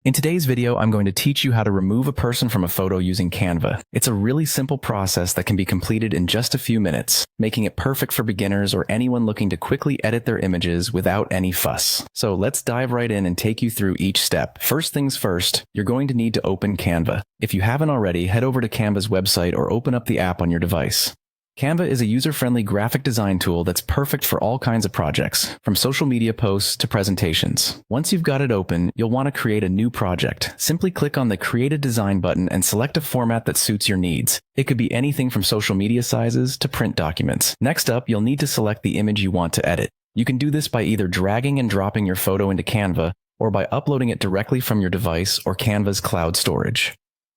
In today's video, I'm going to teach you how to remove a person from a photo using Canva. It's a really simple process that can be completed in just a few minutes, making it perfect for beginners or anyone looking to quickly edit their images without any fuss. So let's dive right in and take you through each step. First things first, you're going to need to open Canva. If you haven't already, head over to Canva's website or open up the app on your device. Canva is a user-friendly graphic design tool that's perfect for all kinds of projects, from social media posts to presentations. Once you've got it open, you'll want to create a new project. Simply click on the Create a Design button and select a format that suits your needs. It could be anything from social media sizes to print documents. Next up, you'll need to select the image you want to edit. You can do this by either dragging and dropping your photo into Canva or by uploading it directly from your device or Canva's cloud storage.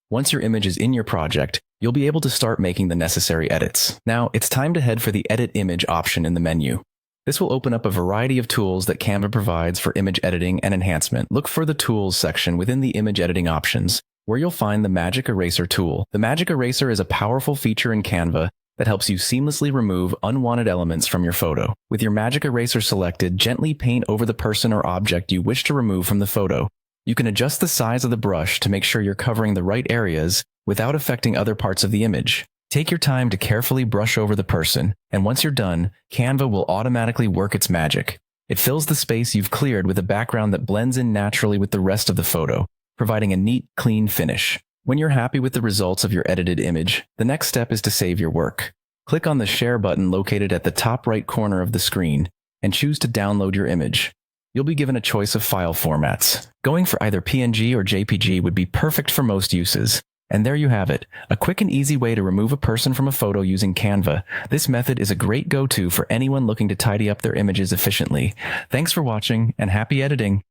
Once your image is in your project, you'll be able to start making the necessary edits. Now, it's time to head for the Edit Image option in the menu. This will open up a variety of tools that Canva provides for image editing and enhancement. Look for the Tools section within the image editing options, where you'll find the Magic Eraser tool. The Magic Eraser is a powerful feature in Canva that helps you seamlessly remove unwanted elements from your photo. With your Magic Eraser selected, gently paint over the person or object you wish to remove from the photo. You can adjust the size of the brush to make sure you're covering the right areas without affecting other parts of the image. Take your time to carefully brush over the person, and once you're done, Canva will automatically work its magic. It fills the space you've cleared with a background that blends in naturally with the rest of the photo, providing a neat, clean finish. When you're happy with the results of your edited image, the next step is to save your work. Click on the Share button located at the top right corner of the screen, and choose to download your image. You'll be given a choice of file formats. Going for either PNG or JPG would be perfect for most uses. And there you have it, a quick and easy way to remove a person from a photo using Canva. This method is a great go-to for anyone looking to tidy up their images efficiently. Thanks for watching, and happy editing!